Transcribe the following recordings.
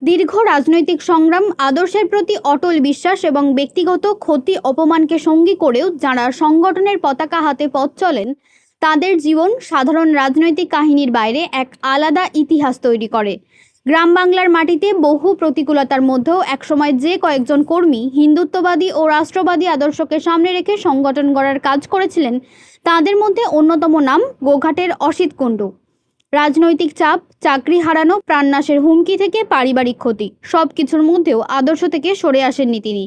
দীর্ঘ রাজনৈতিক সংগ্রাম, আদর্শের প্রতি অটল বিশ্বাস এবং ব্যক্তিগত ক্ষতি অপমানকে সঙ্গী করেও যাঁরা সংগঠনের পতাকা হাতে পথ চলেন, তাঁদের জীবন সাধারণ রাজনৈতিক কাহিনীর বাইরে এক আলাদা ইতিহাস তৈরি করে। গ্রাম বাংলার মাটিতে বহু প্রতিকূলতার মধ্যেও একসময় যে কয়েকজন কর্মী হিন্দুত্ববাদী ও রাষ্ট্রবাদী আদর্শকে সামনে রেখে সংগঠন গড়ার কাজ করেছিলেন, তাঁদের মধ্যে অন্যতম নাম গোঘাটের অসিত কুণ্ডু। রাজনৈতিক চাপ, চাকরি হারানো, প্রাণনাশের হুমকি থেকে পারিবারিক ক্ষতি, সব কিছুর মধ্যেও আদর্শ থেকে সরে আসেননি তিনি।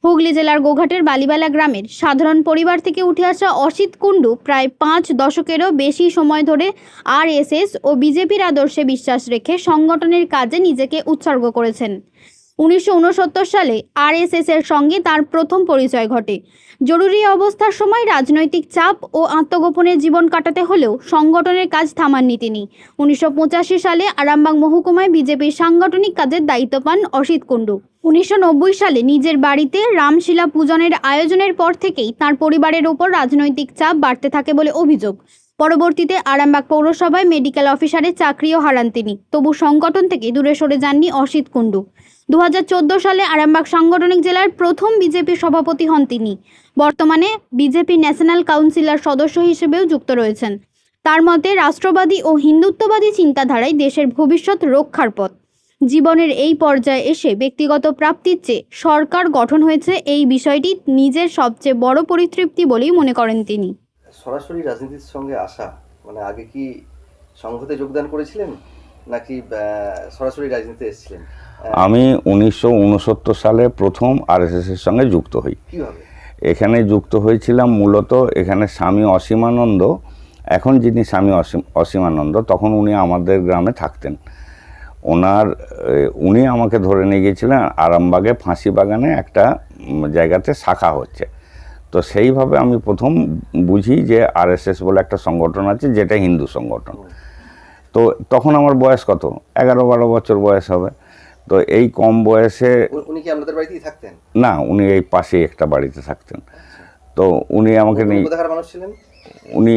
হুগলি জেলার গোঘাটের বালিবালা গ্রামের সাধারণ পরিবার থেকে উঠে আসা অসিত কুণ্ডু প্রায় 5 দশকেরও বেশি সময় ধরে আরএসএস ও বিজেপির আদর্শে বিশ্বাস রেখে সংগঠনের কাজে নিজেকে উৎসর্গ করেছেন। 1969 সালে আরএসএস এর সঙ্গে তার প্রথম পরিচয় ঘটে। জরুরি অবস্থার সময় রাজনৈতিক চাপ ও আত্মগোপনের জীবন কাটাতে হলেও সংগঠনের কাজ থামাননি তিনি। 1985 সালে আরামবাগ মহকুমায় বিজেপির সাংগঠনিক কাজের দায়িত্ব পান অসিত কুণ্ডু। 1990 সালে নিজের বাড়িতে রামশিলা পূজনের আয়োজনের পর থেকেই তার পরিবারের ওপর রাজনৈতিক চাপ বাড়তে থাকে বলে অভিযোগ। পরবর্তীতে আরামবাগ পৌরসভায় মেডিকেল অফিসারের চাকরিও হারান তিনি। তবু সংগঠন থেকে দূরে সরে যাননি অসিত কুণ্ডু। 2014 সালে আরামবাগ সাংগঠনিক জেলার প্রথম বিজেপি সভাপতি হন তিনি। বর্তমানে বিজেপি ন্যাশনাল কাউন্সিলর সদস্য হিসেবেও যুক্ত রয়েছেন। তার মতে রাষ্ট্রবাদী ও হিন্দুত্ববাদী চিন্তাধারায় দেশের ভবিষ্যৎ রক্ষার পথ। জীবনের এই পর্যায়ে এসে ব্যক্তিগত প্রাপ্তির চেয়ে সরকার গঠন হয়েছে, এই বিষয়টি নিজের সবচেয়ে বড় পরিতৃপ্তি বলেই মনে করেন তিনি। সরাসরি রাজনীতির সঙ্গে আসা মানে আগে কি সংঘতে যোগদান করেছিলেন নাকি সরাসরি রাজনীতিতে এসেছিলেন? আমি 1969 সালে প্রথম আরএসএস এর সঙ্গে যুক্ত হই। কিভাবে? এখানে যুক্ত হয়েছিলাম মূলত এখানে স্বামী অসীমানন্দ, এখন যিনি স্বামী অসীমানন্দ, তখন উনি আমাদের গ্রামে থাকতেন। উনি আমাকে ধরে নিয়ে গিয়েছিলেন আরামবাগে ফাঁসি বাগানে একটা জায়গাতে শাখা হচ্ছে। তো সেইভাবে আমি প্রথম বুঝি যে আরএসএস বলে একটা সংগঠন আছে, যেটা হিন্দু সংগঠন। তো তখন আমার বয়স কত, 11-12 বছর বয়স হবে। তো এই কম বয়সে উনি কি আপনাদের বাড়িতেই থাকতেন? না, উনি এই পাশে একটা বাড়িতে থাকতেন। তো উনি আমাকে নিয়ে, কোথাকার মানুষ ছিলেন? উনি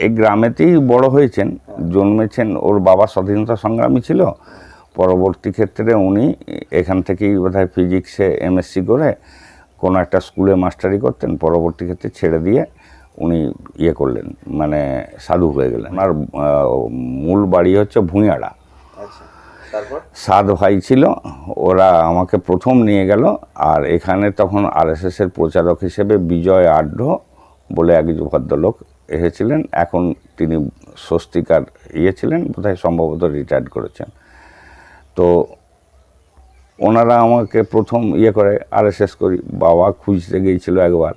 এই গ্রামেতেই বড় হয়েছেন, জন্মেছেন। ওর বাবা স্বাধীনতা সংগ্রামী ছিল। পরবর্তী ক্ষেত্রে উনি এখান থেকেই বোধহয় ফিজিক্সে এমএসসি করে কোনো একটা স্কুলে মাস্টারি করতেন। পরবর্তী ক্ষেত্রে ছেড়ে দিয়ে উনি করলেন, মানে সাধু হয়ে গেলেন। আর মূল বাড়ি হচ্ছে ভূঁইয়াড়া। আচ্ছা, তারপর 7 ভাই ছিল, ওরা আমাকে প্রথম নিয়ে গেল। আর এখানে তখন আরএসএস এর প্রচারক হিসেবে বিজয় আঢ্য বলে এক ভদ্রলোক এসেছিলেন। এখন তিনি স্বস্তিকার ছিলেন, বোধহয় সম্ভবত রিটায়ার্ড করেছেন। তো ওনারা আমাকে প্রথম করে আরএসএস করি। বাবা খুঁজতে গিয়েছিল একবার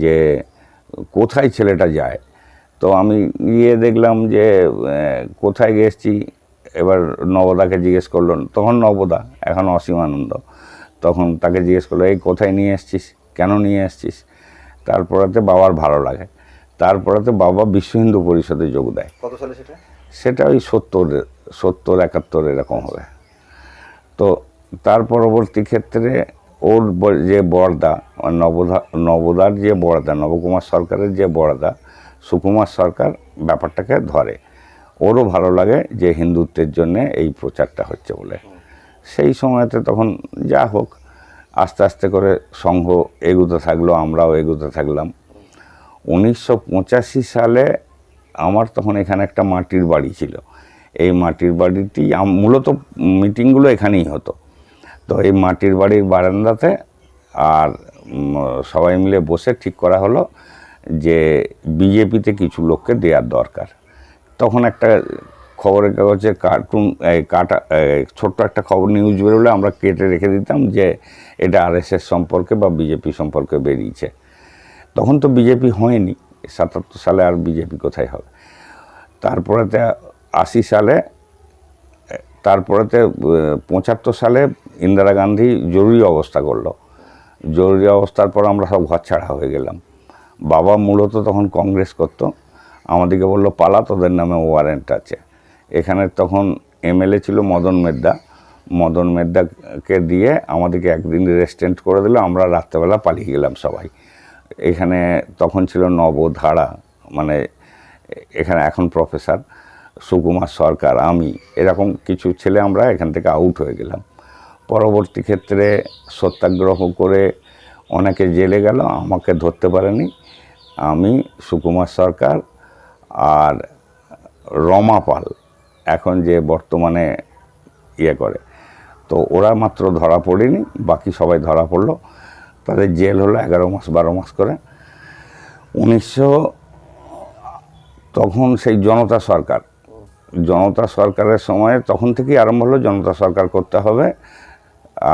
যে কোথায় ছেলেটা যায়। তো আমি দেখলাম যে কোথায় গেছি। এবার নবদাকে জিজ্ঞেস করলেন, তখন নবদা, এখন অসীমানন্দ। তখন তাকে জিজ্ঞেস করলো, এই কোথায় নিয়ে এসছিস, কেন নিয়ে এসছিস? তারপরেতে বাবার ভালো লাগে। তারপরেতে বাবা বিশ্ব হিন্দু পরিষদে যোগ দেয়। কত সালে সেটা? সেটা ওই 70-71 এরকম হবে। তো তার পরবর্তী ক্ষেত্রে ওর যে বড়দা, নবদার যে বড়দা, নবকুমার সরকারের যে বড়দা সুকুমার সরকার ব্যাপারটাকে ধরে। ওরও ভালো লাগে যে হিন্দুত্বের জন্যে এই প্রচারটা হচ্ছে বলে। সেই সময়তে তখন যা হোক আস্তে আস্তে করে সংঘ এগোতে থাকলো, আমরাও এগোতে থাকলাম। 1985 সালে আমার তখন এখানে একটা মাটির বাড়ি ছিল। এই মাটির বাড়িটি মূলত মিটিংগুলো এখানেই হতো। তো এই মাটির বাড়ির বারান্দাতে আর সবাই মিলে বসে ঠিক করা হলো যে বিজেপিতে কিছু লোককে দেওয়ার দরকার। তখন একটা খবরের কাগজে ছোট্ট একটা খবর নিউজ বেরোলে আমরা কেটে রেখে দিতাম যে এটা আরএসএস সম্পর্কে বা বিজেপি সম্পর্কে বেরিয়েছে। তখন তো বিজেপি হয়নি, 77 সালে আর বিজেপি কোথায় হবে। তারপরেতে 80 সালে, তারপরেতে 75 সালে ইন্দিরা গান্ধী জরুরি অবস্থা করলো। জরুরি অবস্থার পর আমরা সব ঘরছাড়া হয়ে গেলাম। বাবা মূলত তখন কংগ্রেস করতো। আমাদেরকে বললো, পালা, তোদের নামে ওয়ারেন্ট আছে। এখানে তখন এমএলএ ছিল মদন মেদ্দা। মদন মেদ্দাকে দিয়ে আমাদেরকে একদিন রেস্টেন্ট করে দিল। আমরা রাত্রেবেলা পালিয়ে গেলাম সবাই। এখানে তখন ছিল নবধারা, মানে এখানে এখন প্রফেসর সুকুমার সরকার, আমি, এরকম কিছু ছেলে আমরা এখান থেকে আউট হয়ে গেলাম। পরবর্তী ক্ষেত্রে সত্যাগ্রহ করে অনেকে জেলে গেল, আমাকে ধরতে পারেনি। আমি, সুকুমার সরকার আর রমা পাল, এখন যে বর্তমানে ইয়ে করে, তো ওরা মাত্র ধরা পড়েনি, বাকি সবাই ধরা পড়লো। তাদের জেল হলো 11 মাস 12 মাস করে। 1900 তখন সেই জনতা সরকারের সময় তখন থেকেই আরম্ভ হলো জনতা সরকার করতে হবে।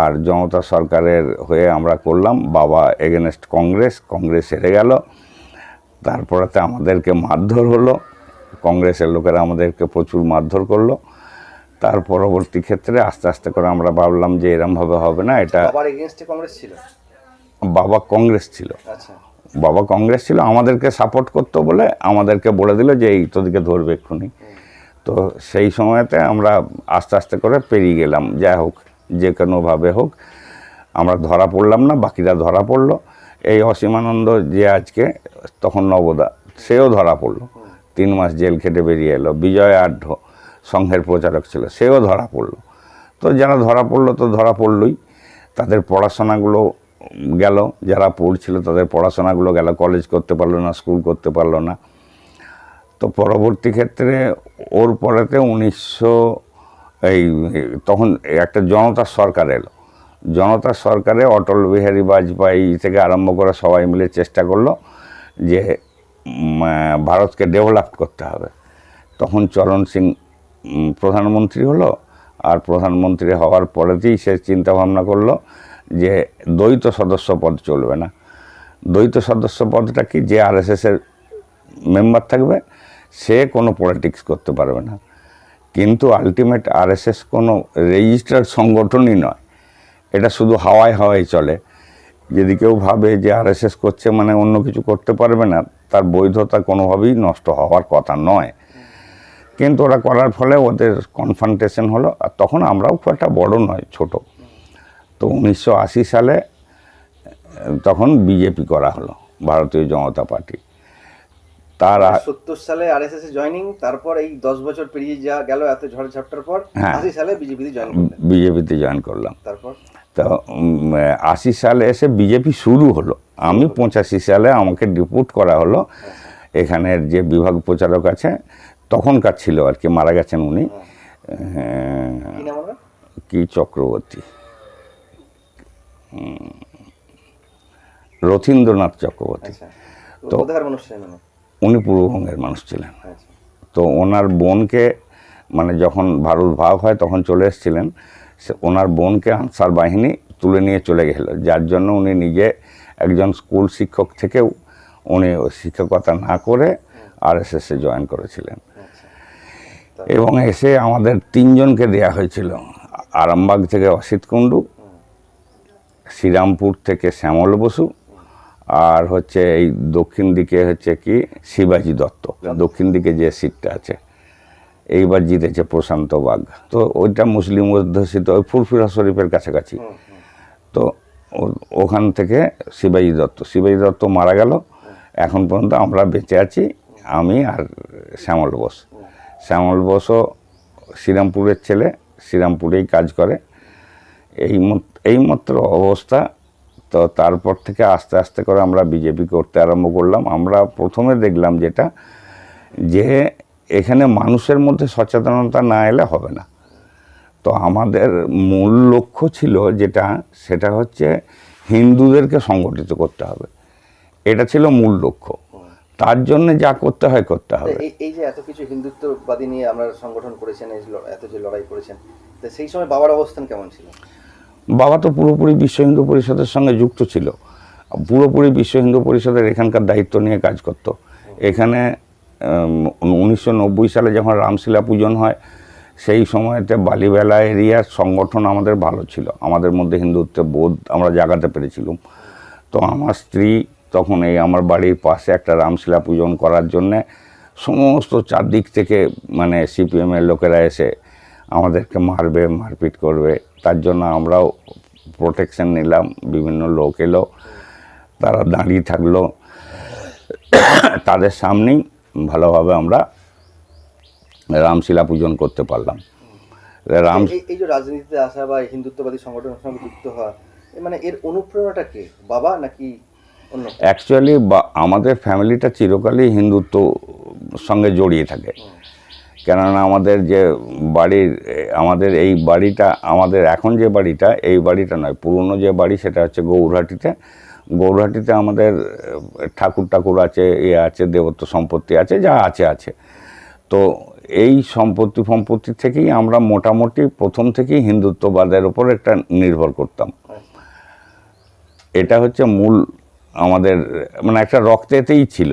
আর জনতা সরকারের হয়ে আমরা করলাম। বাবা এগেনস্ট কংগ্রেস হেরে গেল। তারপরেতে আমাদেরকে মারধর হলো, কংগ্রেসের লোকেরা আমাদেরকে প্রচুর মারধর করলো। তার পরবর্তী ক্ষেত্রে আস্তে আস্তে করে আমরা ভাবলাম যে এরমভাবে হবে না, এটা বাবার এগেইনস্টে কংগ্রেস ছিল। বাবা কংগ্রেস ছিল, আচ্ছা, বাবা কংগ্রেস ছিল, আমাদেরকে সাপোর্ট করতো বলে আমাদেরকে বলে দিল যে এই তোদেরকে ধরবে এক্ষুনি। তো সেই সময়তে আমরা আস্তে আস্তে করে পেরিয়ে গেলাম। যাই হোক, যে কোনোভাবে হোক আমরা ধরা পড়লাম না, বাকিরা ধরা পড়লো। এই অসীমানন্দ যে আজকে, তখন নবদা, সেও ধরা পড়লো, 3 মাস জেল খেটে বেরিয়ে এলো। বিজয় আঢ্য সংঘের প্রচারক ছিল, সেও ধরা পড়লো। তো যারা ধরা পড়লো তো ধরা পড়লোই, তাদের পড়াশোনাগুলো গেল, যারা পড়ছিল তাদের পড়াশোনাগুলো গেল, কলেজ করতে পারলো না, স্কুল করতে পারলো না। তো পরবর্তী ক্ষেত্রে ওর পরেতে 1900 তখন একটা জনতার সরকার এলো। জনতার সরকারে অটল বিহারী বাজপেয়ী থেকে আরম্ভ করে সবাই মিলে চেষ্টা করলো যে ভারতকে ডেভেলপ করতে হবে। তখন চরণ সিং প্রধানমন্ত্রী হলো, আর প্রধানমন্ত্রী হওয়ার পরেতেই সে চিন্তাভাবনা করলো যে দ্বৈত সদস্য পদ চলবে না। দ্বৈত সদস্য পদটা কি, যে আরএসএসের মেম্বার থাকবে সে কোনো পলিটিক্স করতে পারবে না। কিন্তু আলটিমেট আরএসএস কোনো রেজিস্টার্ড সংগঠনই নয়, এটা শুধু হাওয়ায় হাওয়ায় চলে। যদি কেউ ভাবে যে আরএসএস করছে মানে অন্য কিছু করতে পারবে না, তার বৈধতা কোনোভাবেই নষ্ট হওয়ার কথা নয়। কিন্তু ওরা করার ফলে ওদের কনফ্রন্টেশন হলো। আর তখন আমরাও খুব একটা বড় নয়, ছোট। তো 1980 সালে তখন বিজেপি করা হলো, ভারতীয় জনতা পার্টি। তার 70 সালে আরএসএস এ জয়েনিং, তারপর এই 10 বছর পেরিয়ে যা গেল এত ঝড় ঝাপটার পর 80 সালে বিজেপিতে জয়েন করলেন। বিজেপিতে জয়েন করলাম। তারপর তো 80 সালে এসে বিজেপি শুরু হলো। আমি 85 সালে আমাকে ডিপুট করা হলো। এখানের যে বিভাগ প্রচারক আছে, তখনকার ছিল আর কি, মারা গেছেন উনি, কি নাম ওনার? কি চক্রবর্তী, রথীন্দ্রনাথ চক্রবর্তী। আচ্ছা, তো কোথাকার মানুষ ছিলেন? উনি পূর্ববঙ্গের মানুষ ছিলেন। আচ্ছা, তো ওনার বোনকে, মানে যখন ভারত ভাগ হয় তখন চলে এসেছিলেন, ওনার বোনকে আনসার বাহিনী তুলে নিয়ে চলে গেল, যার জন্য উনি নিজে একজন স্কুল শিক্ষক থেকেও উনি শিক্ষকতা না করে আরএসএসে জয়েন করেছিলেন। এবং এসে আমাদের 3 জনকে দেয়া হয়েছিল। আরামবাগ থেকে অসিত কুণ্ডু, শ্রীরামপুর থেকে শ্যামল বসু, আর হচ্ছে এই দক্ষিণ দিকে হচ্ছে কি শিবাজি দত্ত। দক্ষিণ দিকে যে সিটটা আছে, এইবার জিতেছে প্রশান্ত বাগ। তো ওইটা মুসলিম অধ্যুষিত, ওই ফুরফুরা শরীফের কাছাকাছি। তো ওখান থেকে শিবাজি দত্ত মারা গেল। এখন পর্যন্ত আমরা বেঁচে আছি, আমি আর শ্যামল বোসও শ্রীরামপুরের ছেলে, শ্রীরামপুরেই কাজ করে। এই মাত্র অবস্থা। তো তারপর থেকে আস্তে আস্তে করে আমরা বিজেপি করতে আরম্ভ করলাম। আমরা প্রথমে দেখলাম যেটা, যে এখানে মানুষের মধ্যে সচেতনতা না এলে হবে না। তো আমাদের মূল লক্ষ্য ছিল যেটা, সেটা হচ্ছে হিন্দুদেরকে সংগঠিত করতে হবে। এটা ছিল মূল লক্ষ্য। তার জন্য যা করতে হয় করতে হবে। এই যে এত কিছু হিন্দুত্ববাদী নিয়ে আমরা সংগঠন করেছেন, এত যে লড়াই করেছেন, তো সেই সময় বাবার অবস্থান কেমন ছিল? বাবা তো পুরোপুরি বিশ্ব হিন্দু পরিষদের সঙ্গে যুক্ত ছিল, পুরোপুরি বিশ্ব হিন্দু পরিষদের এখানকার দায়িত্ব নিয়ে কাজ করত। এখানে 1990 সালে যখন রামশিলা পূজন হয়, সেই সময়তে বালিবেলা এরিয়ার সংগঠন আমাদের ভালো ছিল, আমাদের মধ্যে হিন্দুত্বের বোধ আমরা জাগাতে পেরেছিলাম। তো আমার স্ত্রী তখন এই আমার বাড়ির পাশে একটা রামশিলা পূজন করার জন্যে সমস্ত চারদিক থেকে মানে সিপিএমের লোকেরা এসে আমাদেরকে মারবে, মারপিট করবে। তার জন্য আমরাও প্রোটেকশন নিলাম, বিভিন্ন লোক এলো, তারা দাঁড়িয়ে থাকলো, তাদের সামনেই ভালোভাবে আমরা রামশিলা পূজন করতে পারলাম। রাম এই যে রাজনীতিতে আসা বা হিন্দুত্ববাদী সংগঠনের সঙ্গে যুক্ত হওয়া, মানে এর অনুপ্রেরণাটা কে, বাবা নাকি অন্য? অ্যাকচুয়ালি আমাদের ফ্যামিলিটা চিরকালই হিন্দুত্ব সঙ্গে জড়িয়ে থাকে। কেননা আমাদের যে বাড়ির আমাদের এই বাড়িটা, আমাদের এখন যে বাড়িটা, এই বাড়িটা নয়, পুরনো যে বাড়ি সেটা হচ্ছে গৌরহাটিতে। গৌরহাটিতে আমাদের ঠাকুর আছে, আছে, দেবত্ব সম্পত্তি আছে, যা আছে আছে। তো এই সম্পত্তি থেকেই আমরা মোটামুটি প্রথম থেকেই হিন্দুত্ববাদের উপর একটা নির্ভর করতাম। এটা হচ্ছে মূল আমাদের, মানে একটা রক্তেতেই ছিল।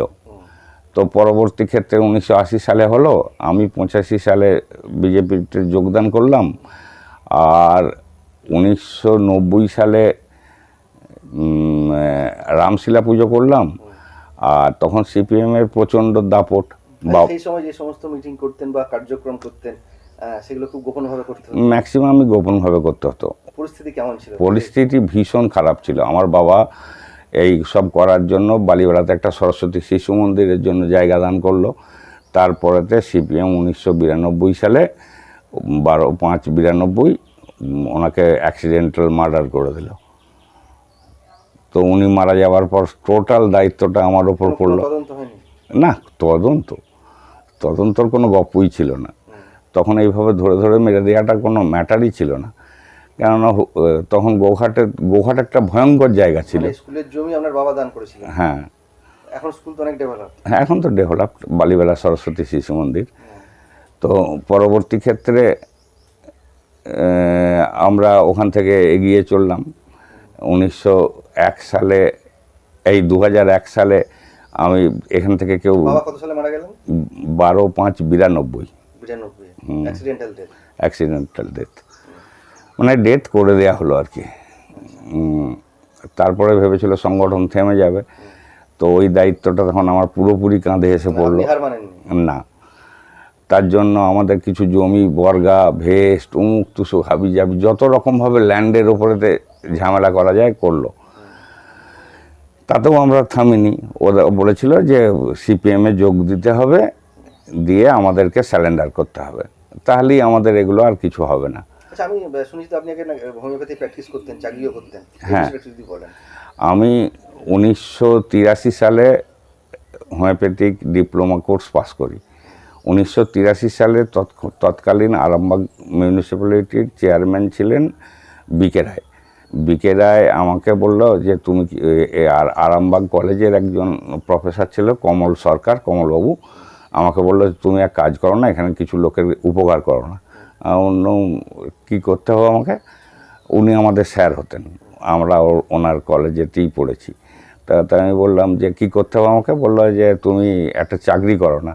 তো পরবর্তী ক্ষেত্রে 1980 সালে হলো, আমি 85 সালে বিজেপিতে যোগদান করলাম। আর 1990 সালে রামশিলা পুজো করলাম। আর তখন সিপিএমের প্রচণ্ড দাপট। সেই সময় যে সমস্ত মিটিং করতেন বা কার্যক্রম করতেন, সেগুলো খুব গোপনভাবে করতে হতো? ম্যাক্সিমামই গোপনভাবে করতে হতো। পরিস্থিতি কেমন ছিল? পরিস্থিতি ভীষণ খারাপ ছিল। আমার বাবা এই সব করার জন্য বালিবেড়াতে একটা সরস্বতী শিশু মন্দিরের জন্য জায়গা দান করলো। তারপরেতে সিপিএম 1992 সালে 12/5/92 ওনাকে অ্যাক্সিডেন্টাল মার্ডার করে দিল। তো উনি মারা যাওয়ার পর টোটাল দায়িত্বটা আমার ওপর পড়লো। তদন্ত হয়নি? না, তদন্তর কোনো গল্পই ছিল না। তখন এইভাবে ধরে ধরে মেরে দেওয়াটা কোনো ম্যাটারই ছিল না। কেননা তখন গোঘাট একটা ভয়ঙ্কর জায়গা ছিল। স্কুলের জমি আপনার বাবা দান করেছিলেন? হ্যাঁ। এখন স্কুল তো অনেক ডেভেলপ। হ্যাঁ, এখন তো ডেভেলপ, বালিবেলা সরস্বতী শিশু মন্দির। তো পরবর্তী ক্ষেত্রে আমরা ওখান থেকে এগিয়ে চললাম। 1901 সালে, এই 2001 সালে আমি এখান থেকে কেউ। বাবা কত সালে মারা গেলেন? 12/5/92। অ্যাক্সিডেন্টাল ডেথ, মানে ডেথ করে দেয়া হলো আর কি। তারপরে ভেবেছিল সংগঠন থেমে যাবে। তো ওই দায়িত্বটা তখন আমার পুরোপুরি কাঁধে এসে পড়লো। না, তার জন্য আমাদের কিছু জমি, বর্গা, ভেস্ট, উমুক তুসুক, হাবি জাবি, যত রকমভাবে ল্যান্ডের ওপরেতে ঝামেলা করা যায় করলো। তাতেও আমরা থামিনি। ওরা বলেছিল যে সিপিএমে যোগ দিতে হবে, দিয়ে আমাদেরকে স্যালেন্ডার করতে হবে, তাহলেই আমাদের এগুলো আর কিছু হবে না। আচ্ছা, আমি শুনেছি আপনি আগে হোমিওপ্যাথি প্র্যাকটিস করতেন, চাকরিও করতেন। হ্যাঁ, আমি 1983 সালে হোমিওপ্যাথিক ডিপ্লোমা কোর্স পাস করি। 1983 সালে তৎকালীন আরামবাগ মিউনিসিপ্যালিটির চেয়ারম্যান ছিলেন বিকে রায়। বিকে রায় আমাকে বলল যে তুমি আর আরামবাগ কলেজের একজন প্রফেসর ছিল কমল সরকার, কমলবাবু, আমাকে বললো তুমি এক কাজ করো না, এখানে কিছু লোকের উপকার করো না। অন্য কী করতে হবে আমাকে? উনি আমাদের স্যার হতেন, আমরা ওনার কলেজেতেই পড়েছি। তা আমি বললাম যে কী করতে হবে আমাকে? বললো যে তুমি একটা চাকরি করো না।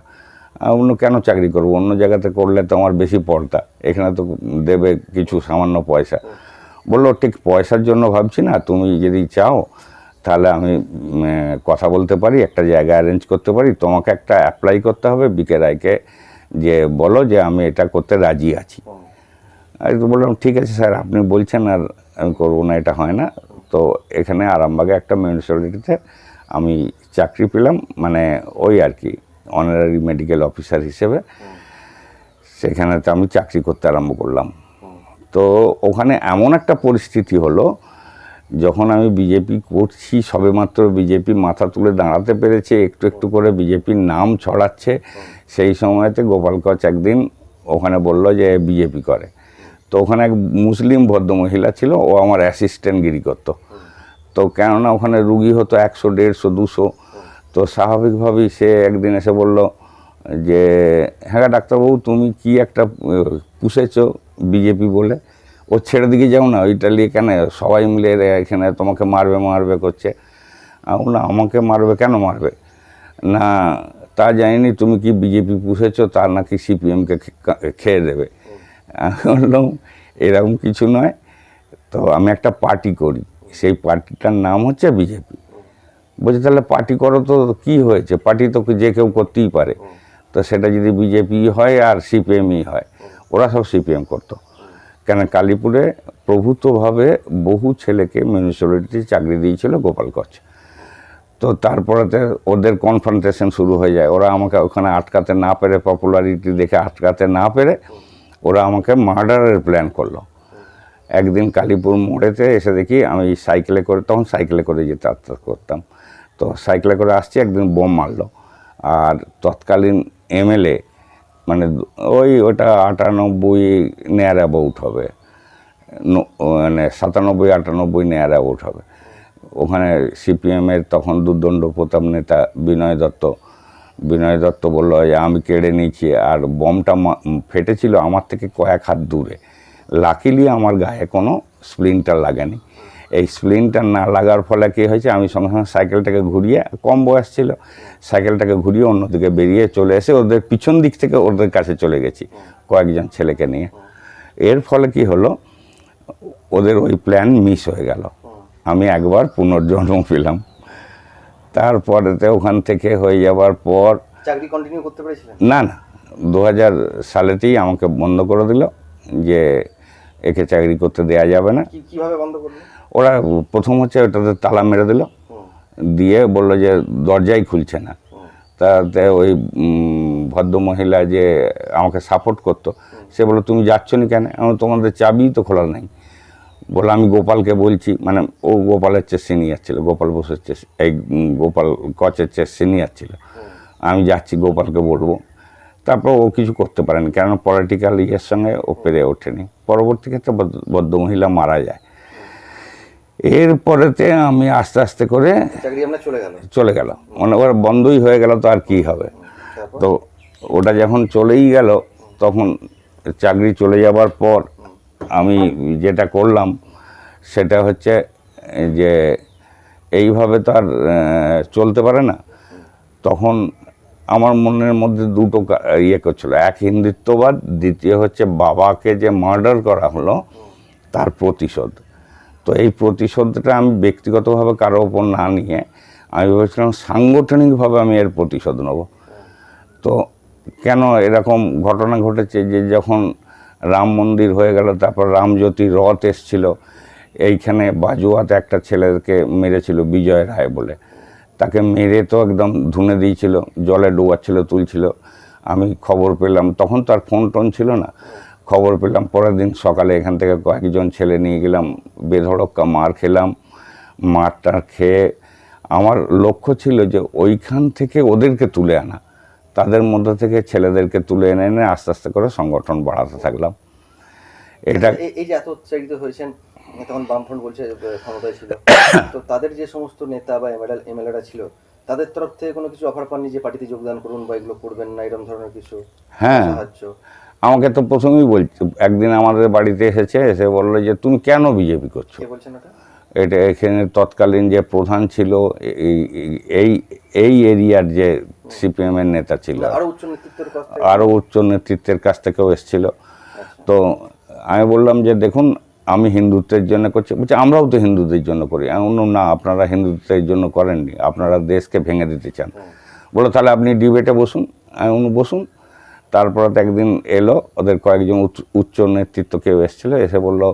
অন্য কেন চাকরি করবো? অন্য জায়গাতে করলে তো আমার বেশি পড়তা, এখানে তো দেবে কিছু সামান্য পয়সা। বললো ঠিক পয়সার জন্য ভাবছি না, তুমি যদি চাও তাহলে আমি কথা বলতে পারি, একটা জায়গা অ্যারেঞ্জ করতে পারি। তোমাকে একটা অ্যাপ্লাই করতে হবে বিকে রায়কে, যে বলো যে আমি এটা করতে রাজি আছি। আমি তো বললাম ঠিক আছে স্যার, আপনি বলছেন আর আমি করবো না, এটা হয় না। তো এখানে আরামবাগে একটা মিউনিসিপ্যালিটিতে আমি চাকরি পেলাম, মানে ওই আর কি অনারারি মেডিকেল অফিসার হিসেবে। সেখানেতে আমি চাকরি করতে আরম্ভ করলাম। তো ওখানে এমন একটা পরিস্থিতি হলো, যখন আমি বিজেপি করছি, সবেমাত্র বিজেপি মাথা তুলে দাঁড়াতে পেরেছে, একটু একটু করে বিজেপির নাম ছড়াচ্ছে, সেই সময়তে গোপাল কচ একদিন ওখানে বলল যে বিজেপি করে। তো ওখানে এক মুসলিম ভদ্রমহিলা ছিল, ও আমার অ্যাসিস্ট্যান্টগিরি করতো। তো কেননা ওখানে রুগী হতো 100, 150, 200। তো স্বাভাবিকভাবেই সে একদিন এসে বলল যে হ্যাঁ ডাক্তারবাবু, তুমি কি একটা পুষেছো বিজেপি বলে, ও ছেড়ে দিকে যাও না, ওইটা নিয়ে কেন সবাই মিলে এখানে তোমাকে মারবে করছে। না, আমাকে মারবে কেন? মারবে না তা জানিনি, তুমি কি বিজেপি পুষেছো, তার নাকি সিপিএমকে খেয়ে দেবে। আমি বললাম এরকম কিছু নয়, তো আমি একটা পার্টি করি, সেই পার্টিটার নাম হচ্ছে বিজেপি। বলছে তাহলে পার্টি করো তো কি হয়েছে, পার্টি তো যে কেউ করতেই পারে। তো সেটা যদি বিজেপি হয় আর সিপিএমই হয়, ওরা সব সিপিএম করতো। কেন কালীপুরে প্রভূতভাবে বহু ছেলেকে মিউনিসিপ্যালিটিতে চাকরি দিয়েছিল গোপাল কচ। তো তারপরেতে ওদের কনফ্রন্টেশন শুরু হয়ে যায়, ওরা আমাকে ওখানে আটকাতে না পেরে, পপুলারিটি দেখে আটকাতে না পেরে ওরা আমাকে মার্ডারের প্ল্যান করলো। একদিন কালীপুর মোড়েতে এসে দেখি আমি সাইকেলে করে, তখন সাইকেলে করে যাতায়াত করতাম, তো সাইকেলে করে আসছি, একদিন বোম মারলো। আর তৎকালীন এমএলএ মানে ওটা 98 নেয়ার অ্যাবাউট হবে, মানে 97-98 নেয়ার অ্যাবাউট হবে। ওখানে সিপিএমের তখন দুর্দণ্ড প্রতাপ নেতা বিনয় দত্ত বললো যে আমি কেড়ে নিয়েছি, আর বমটা ফেটেছিল আমার থেকে কয়েক হাত দূরে। লাকিলি আমার গায়ে কোনো স্প্লিন্টার লাগেনি। এই স্প্লিন্টার না লাগার ফলে কী হয়েছে, আমি সঙ্গে সঙ্গে সাইকেলটাকে ঘুরিয়ে, কম বয়স ছিল, সাইকেলটাকে ঘুরিয়ে অন্যদিকে বেরিয়ে চলে এসে ওদের পিছন দিক থেকে ওদের কাছে চলে গেছি কয়েকজন ছেলেকে নিয়ে। এর ফলে কি হলো, ওদের ওই প্ল্যান মিস হয়ে গেল। আমি একবার পুনর্জন্ম পেলাম। তারপরেতে ওখান থেকে হয়ে যাবার পর চাকরি কন্টিনিউ করতে পেরেছিলেন? না, 2000 সালেতেই আমাকে বন্ধ করে দিল, যে একে চাকরি করতে দেয়া যাবে না। কিভাবে বন্ধ করলো? ওরা প্রথম হচ্ছে ওটাতে তালা মেরে দিল, দিয়ে বললো যে দরজাই খুলছে না। তাতে ওই ভদ্রমহিলা যে আমাকে সাপোর্ট করতো, সে বললো তুমি যাচ্ছ না কেন? আমি তোমাদের চাবি তো খোলা নাই। বলে আমি গোপালকে বলছি, মানে ও গোপালের চেয়ে সিনিয়র ছিল, গোপাল বসের চেয়ে, এই গোপাল কচের চেয়ে সিনিয়র ছিল। আমি যাচ্ছি গোপালকে বলবো। তারপর ও কিছু করতে পারেনি, কেন পলিটিক্যাল ইয়ের সঙ্গে ও পেরে ওঠেনি। পরবর্তী ক্ষেত্রে ভদ্রমহিলা মারা যায়। এরপরেতে আমি আস্তে আস্তে করে চাকরি আপনার চলে গেল, মানে ওরা বন্ধই হয়ে গেল, তো আর কী হবে। তো ওটা যখন চলেই গেল, তখন চাকরি চলে যাবার পর আমি যেটা করলাম সেটা হচ্ছে যে এইভাবে তো আর চলতে পারে না। তখন আমার মনের মধ্যে দুটো ইয়ে করছিল, এক হিন্দুত্ববাদ, দ্বিতীয় হচ্ছে বাবাকে যে মার্ডার করা হলো তার প্রতিশোধ। তো এই প্রতিশোধটা আমি ব্যক্তিগতভাবে কারো ওপর না নিয়ে আমি ভেবেছিলাম সাংগঠনিকভাবে আমি এর প্রতিশোধ নেব। তো কেন এরকম ঘটনা ঘটেছে যে যখন রাম মন্দির হয়ে গেল, তারপর রামজ্যোতি রথ এসছিল, এইখানে বাজুয়াতে একটা ছেলেকে মেরেছিল বিজয় রায় বলে, তাকে মেরে তো একদম ধুনে দিয়েছিল, জলে ডোবাচ্ছিল, তুলছিল। আমি খবর পেলাম, তখন তো আর ফোন টোন ছিল না, খবর পেলাম পরের দিন সকালে এখান থেকে কয়েকজন ছেলে নিয়ে গেলাম, বেধড়ক্কা মার খেলাম। মারটা খেয়ে আমার লক্ষ্য ছিল যে ওইখান থেকে ওদেরকে তুলে আনা, তাদের মধ্যে থেকে ছেলেদেরকে তুলে এনে আস্তে আস্তে করে সংগঠন বাড়াতে থাকলাম। এটা এই যে এত উৎসাহিত হয়েছেন, তখন বামফ্রন্ট বলছে ক্ষমতায় ছিল, তো তাদের যে সমস্ত নেতা বা এমএলএরা ছিল, তাদের তরফ থেকে কোনো কিছু অফার পাননি যে পার্টিতে যোগদান করুন বা এগুলো করবেন না, এরকম ধরনের কিছু সাহায্য? আমাকে তো প্রথমেই বলছে, একদিন আমাদের বাড়িতে এসে বললো যে তুমি কেন বিজেপি করছো? কে বলছেন এটা? এটা এখানে তৎকালীন যে প্রধান ছিল এই এরিয়ার যে সিপিএমের নেতা ছিল, আরও উচ্চ নেতৃত্বের কাছ থেকেও এসেছিল। তো আমি বললাম যে দেখুন আমি হিন্দুত্বের জন্য করছি। বলছে আমরাও তো হিন্দুদের জন্য করি। আমি বললাম না, আপনারা হিন্দুত্বের জন্য করেননি, আপনারা দেশকে ভেঙে দিতে চান। বলো তাহলে আপনি ডিবেটে বসুন। আমি বসুন। তারপরে তো একদিন এলো, ওদের কয়েকজন উচ্চ নেতৃত্ব কেউ এসেছিলো, এসে বললো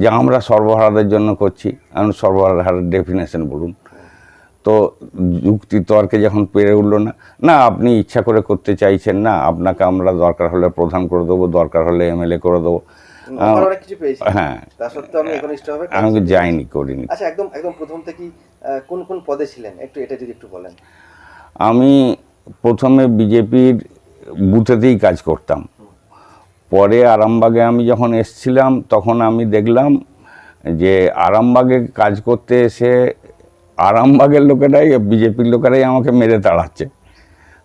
যে আমরা সর্বহারাদের জন্য করছি। আমি সর্বহারার ডেফিনেশন বলুন। তো যুক্তি তর্কে যখন পেরে উঠলো না আপনি ইচ্ছা করে করতে চাইছেন না, আপনাকে আমরা দরকার হলে প্রধান করে দেবো, দরকার হলে এমএলএ করে দেবো। হ্যাঁ, আমি যাইনি, করিনি। আচ্ছা, একদম প্রথম থেকেই কোন কোন পদে ছিলেন এটা যদি একটু বলেন। আমি প্রথমে বিজেপির বুথেতেই কাজ করতাম। পরে আরামবাগে আমি যখন এসছিলাম তখন আমি দেখলাম যে আরামবাগে কাজ করতে এসে আরামবাগের লোকেরাই, বিজেপির লোকেরাই আমাকে মেরে তাড়াচ্ছে।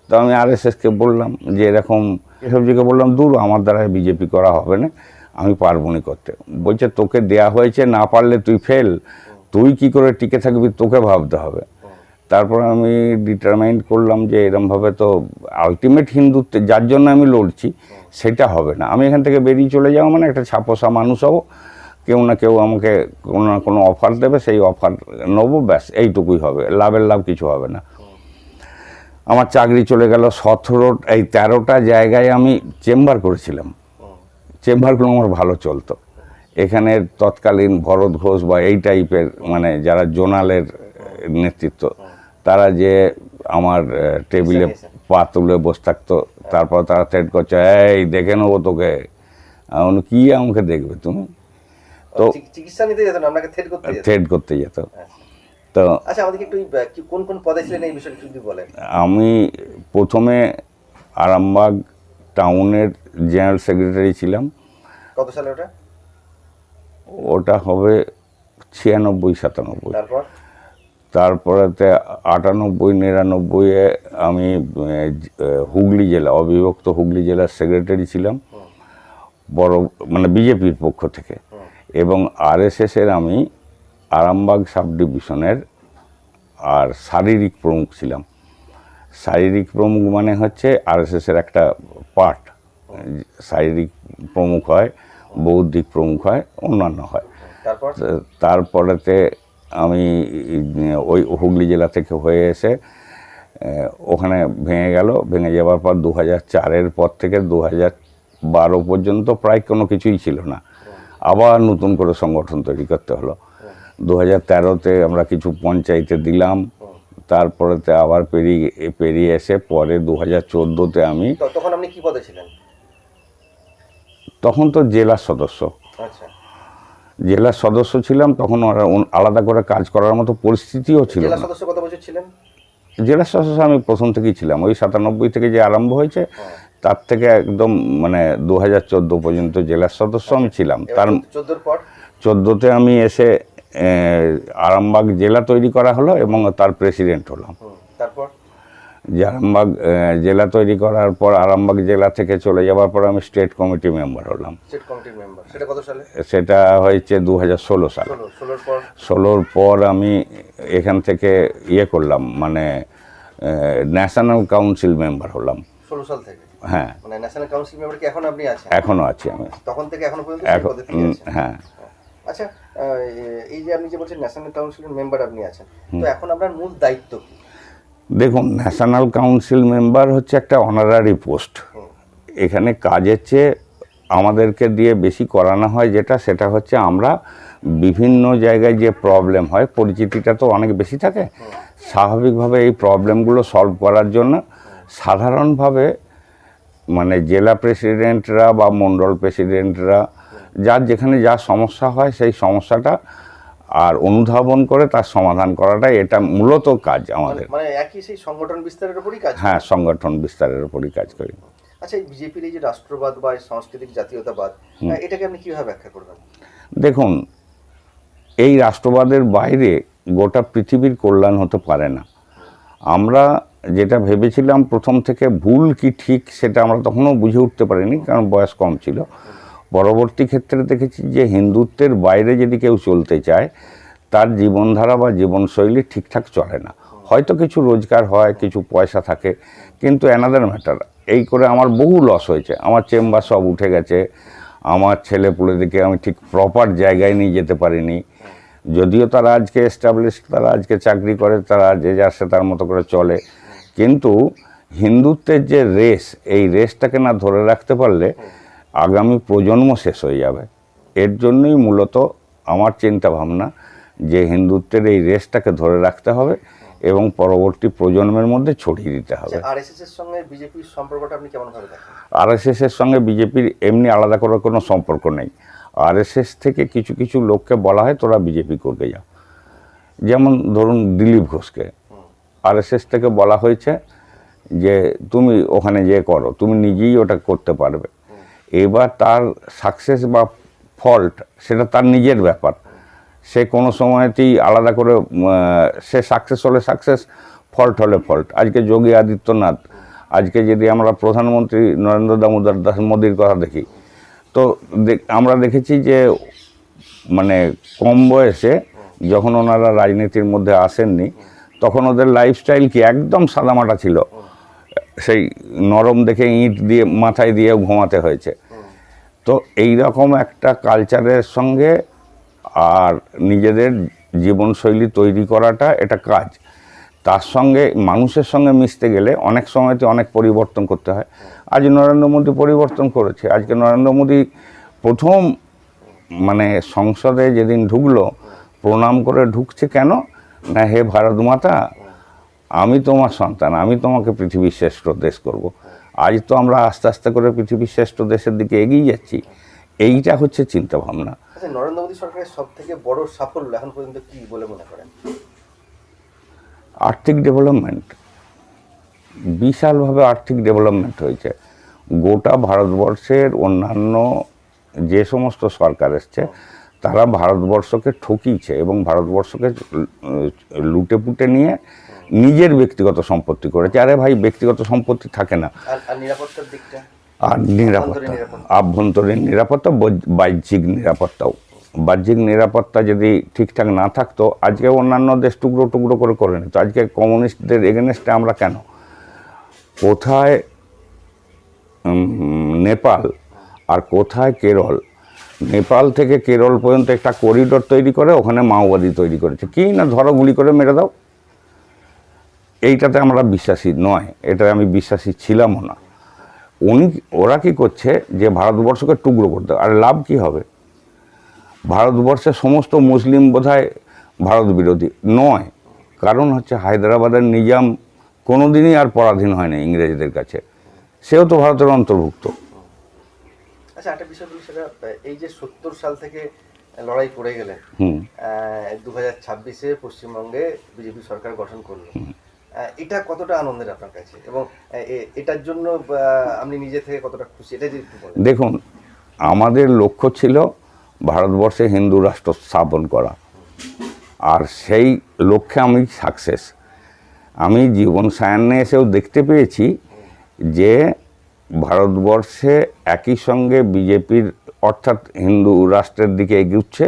তো আমি আরএসএসকে বললাম যে এরকম, এসবজিকে বললাম দূর, আমার দ্বারা বিজেপি করা হবে না, আমি পারবো না করতে। বলছে তোকে দেয়া হয়েছে, না পারলে তুই ফেল, তুই কি করে টিকে থাকবি তোকে ভাবতে হবে। তারপর আমি ডিটারমাইন্ড করলাম যে এরমভাবে তো আলটিমেট হিন্দুত্ব যার জন্য আমি লড়ছি সেটা হবে না। আমি এখান থেকে বেরিয়ে চলে যাবো, মানে একটা ছাপোসা মানুষ হবো, কেউ না কেউ আমাকে কোনো না কোনো অফার দেবে, সেই অফার নেবো, ব্যাস এইটুকুই হবে, লাভের লাভ কিছু হবে না। আমার চাকরি চলে গেল। 13টা জায়গায় আমি চেম্বার করেছিলাম। চেম্বারগুলো আমার ভালো চলতো। এখানের তৎকালীন ভরত ঘোষ বা এই টাইপের, মানে যারা জোনালের নেতৃত্ব, তারা যে আমার টেবিলে নিয়েছে। পা তুলে বসে থাকতো, তারপর তারা থ্রেট করছে, এই দেখে নেবো তোকে। আমি কি আমাকে দেখবে তুমি? তো চিকিৎসা নিতে যেত না, আপনাকে থ্রেট করতে যেত। থ্রেট করতে যেত। আচ্ছা। তো আচ্ছা, আমাদেরকে একটু কোন কোন পদে ছিলেন এই বিষয়ে একটু যদি বলেন। আমি প্রথমে আরামবাগ টাউনের জেনারেল সেক্রেটারি ছিলাম। কত সালে ওটা? ওটা হবে 96-97। তারপর তারপরেতে 98-99-এ আমি হুগলি জেলা, অবিভক্ত হুগলি জেলার সেক্রেটারি ছিলাম, বড় মানে বিজেপির পক্ষ থেকে। এবং আরএসএসের আমি আরামবাগ সাব ডিভিশনের আর শারীরিক প্রমুখ ছিলাম। শারীরিক প্রমুখ মানে হচ্ছে আরএসএসের একটা পার্ট। শারীরিক প্রমুখ হয়, বৌদ্ধিক প্রমুখ হয়, অন্যান্য হয়। তারপর তারপরেতে আমি ওই হুগলি জেলা থেকে হয়ে এসে ওখানে ভেঙে গেল। ভেঙে যাওয়ার পর 2004-এর পর থেকে 2012 পর্যন্ত প্রায় কোনো কিছুই ছিল না। আবার নতুন করে সংগঠন তৈরি করতে হলো। 2013-তে আমরা কিছু পঞ্চায়েতে দিলাম, তারপরেতে আবার পেরিয়ে এসে পরে 2014-তে আমি, তখন আপনি কি পদে ছিলেন? তখন তো জেলার সদস্য। আচ্ছা, জেলার সদস্য ছিলাম। তখন ওরা আলাদা করে কাজ করার মতো পরিস্থিতিও ছিল জেলা না। সদস্য কত বছর ছিলেন? জেলার সদস্য আমি প্রথম থেকেই ছিলাম। ওই 97 থেকে যে আরম্ভ হয়েছে, তার থেকে একদম মানে 2014 পর্যন্ত জেলার সদস্য আমি ছিলাম। তার 14 পর 14-তে আমি এসে আরামবাগ জেলা তৈরি করা হলো এবং তার প্রেসিডেন্ট হলাম। তারপর যে আরামবাগ জেলা তৈরি করার পর আরামবাগ জেলা থেকে চলে যাওয়ার পর আমি স্টেট কমিটি মেম্বার হলাম। স্টেট কমিটির মেম্বার, সেটা কত সালে? সেটা হয়েছে 2016 সালে। 16 পর 16-র পর আমি এখান থেকে ইয়ে করলাম, মানে ন্যাশনাল কাউন্সিল মেম্বার হলাম। 16 সাল থেকে? হ্যাঁ, মানে ন্যাশনাল কাউন্সিল মেম্বার কি এখন আপনি আছেন? এখনও আছি আমি। তখন থেকে এখনো পর্যন্ত সেই এখন পদে থেকে আছেন? হ্যাঁ। আচ্ছা, এই যে আপনি যে বলছেন ন্যাশনাল কাউন্সিলের মেম্বার আপনি আছেন, তো এখন আপনার মূল দায়িত্ব কি? দেখুন, ন্যাশনাল কাউন্সিল মেম্বার হচ্ছে একটা অনারারি পোস্ট। এখানে কাজের চেয়ে আমাদেরকে দিয়ে বেশি করানো হয় সেটা হচ্ছে আমরা বিভিন্ন জায়গায় যে প্রবলেম হয়, পরিচিতিটা তো অনেক বেশি থাকে। স্বাভাবিকভাবে এই প্রবলেমগুলো সলভ করার জন্য সাধারণভাবে মানে জেলা প্রেসিডেন্টরা বা মণ্ডল প্রেসিডেন্টরা যার যেখানে যা সমস্যা হয় সেই সমস্যাটা আর অনুধাবন করে তার সমাধান করাটাই এটা মূলত কাজ আমাদের। মানে একই সেই সংগঠন বিস্তারের উপরই কাজ? হ্যাঁ, সংগঠন বিস্তারের উপরই কাজ করি। আচ্ছা, এই বিজেপির এই যে রাষ্ট্রবাদ বা সাংস্কৃতিক জাতীয়তাবাদ, এটাকে আপনি কিভাবে ব্যাখ্যা করবেন? দেখুন, এই রাষ্ট্রবাদের বাইরে গোটা পৃথিবীর কল্যাণ হতে পারে না। আমরা যেটা ভেবেছিলাম প্রথম থেকে, ভুল কি ঠিক সেটা আমরা তখনও বুঝে উঠতে পারিনি, কারণ বয়স কম ছিল। পরবর্তী ক্ষেত্রে দেখেছি যে হিন্দুত্বের বাইরে যদি কেউ চলতে চায়, তার জীবনধারা বা জীবনশৈলী ঠিকঠাক চলে না। হয়তো কিছু রোজগার হয়, কিছু পয়সা থাকে, কিন্তু অ্যানাদার ম্যাটার। এই করে আমার বহু লস হয়েছে। আমার চেম্বার সব উঠে গেছে, আমার ছেলেপুলেদেরকে আমি ঠিক প্রপার জায়গায় নিয়ে যেতে পারিনি। যদিও তারা আজকে এস্টাবলিশ, তারা আজকে চাকরি করে, তারা যে যার সে তার মতো করে চলে, কিন্তু হিন্দুত্বের যে রেস, এই রেসটাকে না ধরে রাখতে পারলে আগামী প্রজন্ম শেষ হয়ে যাবে। এর জন্যই মূলত আমার চিন্তা ভাবনা যে হিন্দুত্বের এই রেসটাকে ধরে রাখতে হবে এবং পরবর্তী প্রজন্মের মধ্যে ছড়িয়ে দিতে হবে। আরএসএস এর সঙ্গে বিজেপির সম্পর্কটা আপনি কেমন ভাবে দেখেন? আরএসএসের সঙ্গে বিজেপির এমনি আলাদা করে কোনো সম্পর্ক নেই। আরএসএস থেকে কিছু কিছু লোককে বলা হয় তোরা বিজেপি করতে যাও। যেমন ধরুন দিলীপ ঘোষকে আরএসএস থেকে বলা হয়েছে যে তুমি ওখানে যে করো, তুমি নিজেই ওটা করতে পারবে। এবার তার সাকসেস বা ফল্ট সেটা তার নিজের ব্যাপার। সে কোনো সময়তেই আলাদা করে সে সাকসেস হলে সাকসেস, ফল্ট হলে ফল্ট। আজকে যোগী আদিত্যনাথ, আজকে যদি আমরা প্রধানমন্ত্রী নরেন্দ্র দামোদর দাস মোদির কথা দেখি, তো আমরা দেখেছি যে মানে কম বয়সে যখন ওনারা রাজনীতির মধ্যে আসেননি, তখন ওদের লাইফস্টাইল কি একদম সাদামাটা ছিল। সেই নরম দেখে ইঁট দিয়ে মাথায় দিয়েও ঘুমাতে হয়েছে। তো এই রকম একটা কালচারের সঙ্গে আর নিজেদের জীবনশৈলী তৈরি করাটা এটা কাজ। তার সঙ্গে মানুষের সঙ্গে মিশতে গেলে অনেক সময়তে অনেক পরিবর্তন করতে হয়। আজ নরেন্দ্র মোদী পরিবর্তন করেছে। আজকে নরেন্দ্র মোদী প্রথম মানে সংসদে যেদিন ঢুকলো, প্রণাম করে ঢুকছে কেন না, হে ভারত মাতা, আমি তোমার সন্তান, আমি তোমাকে পৃথিবীর শ্রেষ্ঠ দেশ করব। আজ তো আমরা আস্তে আস্তে করে পৃথিবীর শ্রেষ্ঠ দেশের দিকে এগিয়ে যাচ্ছি। এইটা হচ্ছে চিন্তাভাবনা। আচ্ছা, নরেন্দ্র মোদী সরকারের সব থেকে বড় সাফল্য এখন পর্যন্ত কি বলে মনে করেন? আর্থিক ডেভেলপমেন্ট, বিশালভাবে আর্থিক ডেভেলপমেন্ট হয়েছে। গোটা ভারতবর্ষের অন্যান্য যে সমস্ত সরকার এসছে তারা ভারতবর্ষকে ঠকিয়েছে এবং ভারতবর্ষকে লুটে পুটে নিয়ে নিজের ব্যক্তিগত সম্পত্তি করেছে। আরে ভাই, ব্যক্তিগত সম্পত্তি থাকে না। আর নিরাপত্তার দিকটা, আর নিরাপত্তা, আভ্যন্তরীণ নিরাপত্তা, বাহ্যিক নিরাপত্তা যদি ঠিকঠাক না থাকতো আজকে অন্যান্য দেশ টুকরো টুকরো করে নিত। আজকে কমিউনিস্টদের এগেনস্টে আমরা কেন? কোথায় নেপাল আর কোথায় কেরল? নেপাল থেকে কেরল পর্যন্ত একটা করিডোর তৈরি করে ওখানে মাওবাদী তৈরি করেছে। কি না, ধরো গুলি করে মেরে দাও। এইটাতে আমরা বিশ্বাসী নয়, এটা আমি বিশ্বাসী ছিলামও না। ওরা কি করছে যে ভারতবর্ষকে টুকরো করতে, আর লাভ কি হবে? ভারতবর্ষের সমস্ত মুসলিম বোধহয় ভারত বিরোধী নয়, কারণ হচ্ছে হায়দ্রাবাদের নিজাম কোনোদিনই আর পরাধীন হয়নি ইংরেজদের কাছে, সেও তো ভারতের অন্তর্ভুক্ত। আচ্ছা, একটা বিষয় বলি, সেটা এই যে 70 সাল থেকে লড়াই করে গেলেন, 2026-এ পশ্চিমবঙ্গে বিজেপি সরকার গঠন করলো, এটা কতটা আনন্দের আপনার কাছে, এবং এটার জন্য আপনি নিজে থেকে কতটা খুশি, এটা যদি একটু বলেন। দেখুন, আমাদের লক্ষ্য ছিল ভারতবর্ষে হিন্দু রাষ্ট্র স্থাপন করা, আর সেই লক্ষ্যে আমি সাকসেস। আমি জীবন সায়ান্নে এসেও দেখতে পেয়েছি যে ভারতবর্ষে একই সঙ্গে বিজেপির অর্থাৎ হিন্দু রাষ্ট্রের দিকে এগোচ্ছে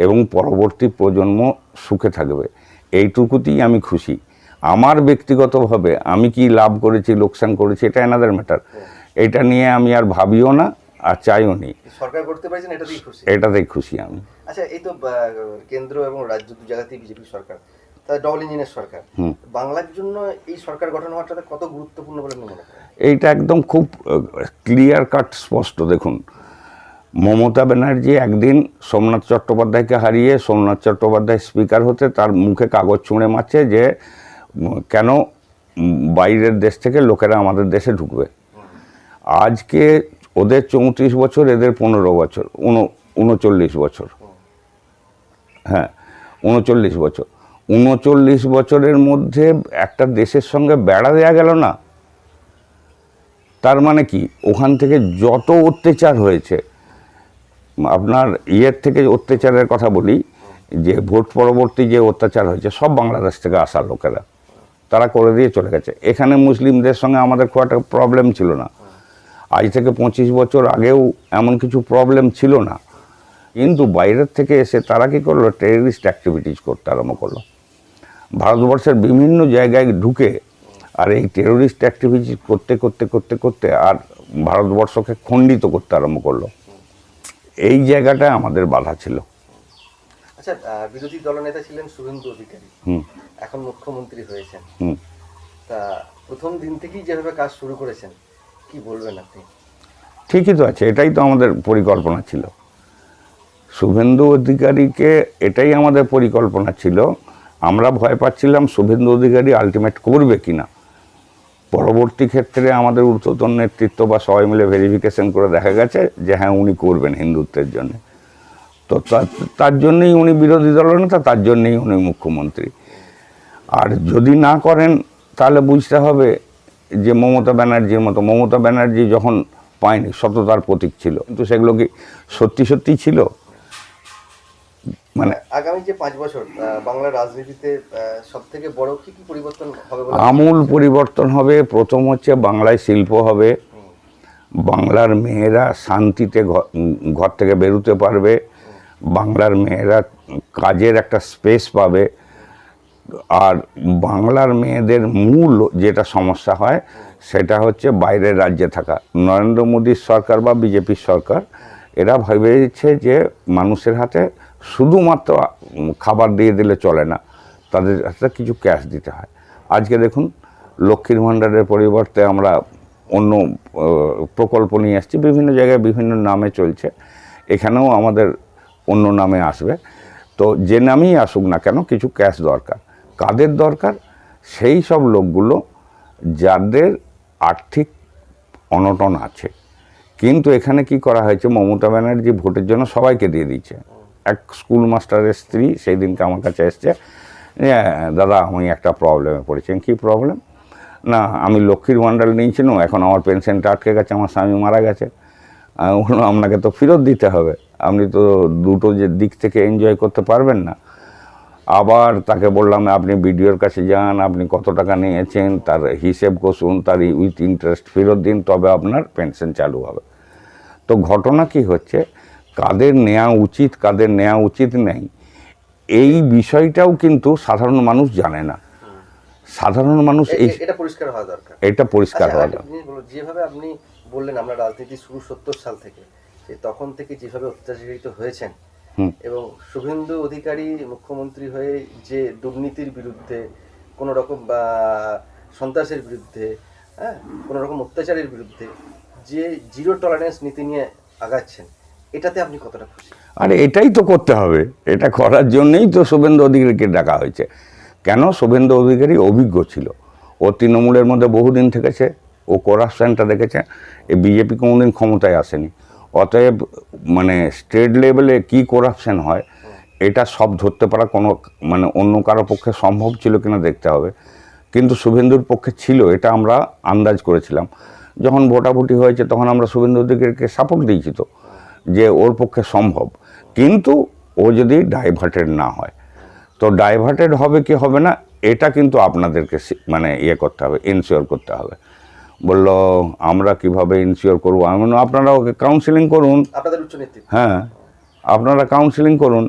এবং পরবর্তী প্রজন্ম সুখে থাকবে। এইটুকুতেই আমি খুশি। আমার ব্যক্তিগতভাবে আমি কি লাভ করেছি, লোকসান করেছি, এটা অ্যানাদার ম্যাটার। এটা নিয়ে আমি আর ভাবিও না আর চাইও নি। সরকার করতে পারছেন, এটাতেই খুশি। এটাতেই খুশি আমি। আচ্ছা, এই তো কেন্দ্র এবং রাজ্য দু জায়গাতেই বিজেপি সরকার, তা ডবল ইঞ্জিনের সরকার, বাংলার জন্য এই সরকার গঠন হওয়াটা কত গুরুত্বপূর্ণ বলে মনে করেন? এইটা একদম খুব ক্লিয়ার কাট, স্পষ্ট। দেখুন, মমতা ব্যানার্জি একদিন সোমনাথ চট্টোপাধ্যায়কে হারিয়ে সোমনাথ চট্টোপাধ্যায় স্পিকার হতে তার মুখে কাগজ ছুঁড়ে মারছে যে কেন বাইরের দেশ থেকে লোকেরা আমাদের দেশে ঢুকবে। আজকে ওদের 34 বছর, এদের 15 বছর, 39 বছর। হ্যাঁ, 39 বছর। 39 বছরের মধ্যে একটা দেশের সঙ্গে বেড়া দেয়া গেল না। তার মানে কি, ওখান থেকে যত অত্যাচার হয়েছে, আপনার ইয়ের থেকে অত্যাচারের কথা বলি, যে ভোট পরবর্তী যে অত্যাচার হয়েছে সব বাংলাদেশ থেকে আসা লোকেরা তারা করে দিয়ে চলে গেছে। এখানে মুসলিমদের সঙ্গে আমাদের খুব একটা প্রবলেম ছিল না। আজ থেকে 25 বছর আগেও এমন কিছু প্রবলেম ছিল না, কিন্তু বাইরের থেকে এসে তারা কী করলো, টেররিস্ট অ্যাক্টিভিটিস করতে আরম্ভ করলো ভারতবর্ষের বিভিন্ন জায়গায় ঢুকে। আর এই টেররিস্ট অ্যাক্টিভিটিস করতে করতে করতে করতে আর ভারতবর্ষকে খণ্ডিত করতে আরম্ভ করলো। এই জায়গাটায় আমাদের বাধা ছিল। আচ্ছা, বিরোধী দলনেতা ছিলেন শুভেন্দু অধিকারী, এখন মুখ্যমন্ত্রী হয়েছেন, তা প্রথম দিন থেকেই যেভাবে কাজ শুরু করেছেন, কি বলবেন আপনি? ঠিকই তো আছে, এটাই তো আমাদের পরিকল্পনা ছিল। শুভেন্দু অধিকারীকে, এটাই আমাদের পরিকল্পনা ছিল। আমরা ভয় পাচ্ছিলাম শুভেন্দু অধিকারী আলটিমেট করবে কিনা। পরবর্তী ক্ষেত্রে আমাদের ঊর্ধ্বতন নেতৃত্ব বা সবাই মিলে ভেরিফিকেশন করে দেখা গেছে যে হ্যাঁ, উনি করবেন হিন্দুত্বের জন্য। তো তার জন্যই উনি বিরোধী দলনেতা, তার জন্যই উনি মুখ্যমন্ত্রী। আর যদি না করেন তাহলে বুঝতে হবে যে মমতা ব্যানার্জির মতো, মমতা ব্যানার্জি যখন পায়নি সততার প্রতীক ছিল, কিন্তু সেগুলো কি সত্যি সত্যি ছিল? মানে আগামী যে 5 বছর বাংলার রাজনীতিতে সব থেকে বড় কি কি পরিবর্তন হবে? আমূল পরিবর্তন হবে। প্রথম হচ্ছে বাংলায় শিল্প হবে, বাংলার মেয়েরা শান্তিতে ঘর থেকে বেরোতে পারবে, বাংলার মেয়েরা কাজের একটা স্পেস পাবে। আর বাংলার মেয়েদের মূল যেটা সমস্যা হয় সেটা হচ্ছে বাইরের রাজ্যে থাকা। নরেন্দ্র মোদীর সরকার বা বিজেপির সরকার এরা ভেবেছে যে মানুষের হাতে শুধুমাত্র খাবার দিয়ে দিলে চলে না, তাদের হাতে কিছু ক্যাশ দিতে হয়। আজকে দেখুন, লক্ষ্মীর ভাণ্ডারের পরিবর্তে আমরা অন্য প্রকল্প নিয়ে আসছি, বিভিন্ন জায়গায় বিভিন্ন নামে চলছে। এখানেও আমাদের অন্য নামে আসবে। তো যে নামেই আসুক না কেন, কিছু ক্যাশ দরকার। কাদের দরকার? সেই সব লোকগুলো যাদের আর্থিক অনটন আছে। কিন্তু এখানে কি করা হয়েছে, মমতা ব্যানার্জি ভোটের জন্য সবাইকে দিয়ে দিচ্ছে। এক স্কুল মাস্টারের স্ত্রী সেই দিনকে আমার কাছে এসছে, দাদা আমি একটা প্রবলেমে পড়েছি। কী প্রবলেম? না আমি লক্ষ্মীর ভাণ্ডার নিয়েছিলাম, এখন আমার পেনশনটা আটকে গেছে, আমার স্বামী মারা গেছে। আমি বললাম আপনাকে তো ফেরত দিতে হবে, আপনি তো দুটো যে দিক থেকে এনজয় করতে পারবেন না। আবার তাকে বললাম আপনি বিডিওর কাছে যান, আপনি কত টাকা নিয়েছেন তার হিসেব কষুন, তার উইথ ইন্টারেস্ট ফেরত দিন, তবে আপনার পেনশন চালু হবে। তো ঘটনা কি হচ্ছে, কাদের নেওয়া উচিত কাদের নেওয়া উচিত নেই এই বিষয়টাও কিন্তু সাধারণ মানুষ জানে না। সাধারণ মানুষ এটা পরিষ্কার হওয়া দরকার। এটা পরিষ্কার হওয়া দরকার। যেভাবে আপনি বললেন আমরা রাজনীতি শুরু 70 সাল থেকে, তখন থেকে যেভাবে অত্যাচারিত হয়েছেন এবং শুভেন্দু অধিকারী মুখ্যমন্ত্রী হয়ে যে দুর্নীতির বিরুদ্ধে, কোনো রকম বা সন্ত্রাসের বিরুদ্ধে, কোনো রকম অত্যাচারের বিরুদ্ধে যে জিরো টলারেন্স নীতি নিয়ে আগাচ্ছেন, এটাতে আপনি কতটা খুশি? আরে এটাই তো করতে হবে, এটা করার জন্যই তো শুভেন্দু অধিকারীকে ডাকা হয়েছে। কেন? শুভেন্দু অধিকারী অভিজ্ঞ ছিল, ও তৃণমূলের মধ্যে বহুদিন থেকেছে, ও করাপশনটা দেখেছে। এই বিজেপি কোনোদিন ক্ষমতায় আসেনি, অতএব মানে স্টেট লেভেলে কি করাপশন হয় এটা সব ধরতে পারা কোনো মানে অন্য কারো পক্ষে সম্ভব ছিল কিনা দেখতে হবে। কিন্তু শুভেন্দুর পক্ষে ছিল, এটা আমরা আন্দাজ করেছিলাম। যখন ভোটাভুটি হয়েছে তখন আমরা শুভেন্দু অধিকারীকে সাপোর্ট দিয়েছি তো, যে ওর পক্ষে সম্ভব। কিন্তু ও যদি ডাইভার্টেড না হয়, তো ডাইভার্টেড হবে কি হবে না এটা কিন্তু আপনাদেরকে মানে ইয়ে করতে হবে, ইনশিওর করতে হবে। বলল আমরা কিভাবে ইনশিওর করবো? আমি বললাম আপনারা ওকে কাউন্সিলিং করুন, আপনাদের উচ্চ নেতৃত্ব। হ্যাঁ আপনারা কাউন্সিলিং করুন।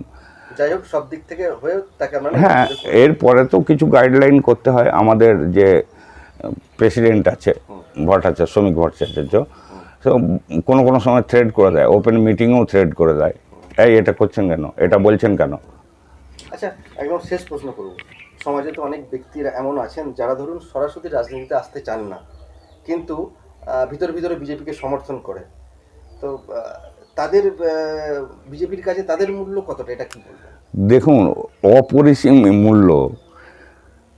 যাই হোক, সব দিক থেকে হয়ে তাকে আমরা, হ্যাঁ এরপরে তো কিছু গাইডলাইন করতে হয়। আমাদের যে প্রেসিডেন্ট আছে ভট্টাচার্য, শ্রমিক ভট্টাচার্য, তো কোনো কোনো সময় থ্রেড করে দেয়, ওপেন মিটিংয়েও থ্রেড করে দেয়, এই এটা করছেন কেন, এটা বলছেন কেন। আচ্ছা, একদম শেষ প্রশ্ন করব। সমাজে তো অনেক ব্যক্তিরা এমন আছেন যারা ধরুন সরাসরি রাজনীতিতে আসতে চান না, কিন্তু ভিতরে ভিতরে বিজেপিকে সমর্থন করে। তো তাদের বিজেপির কাছে তাদের মূল্য কতটা, এটা কি বলবেন? দেখুন, অপরিসীম মূল্য,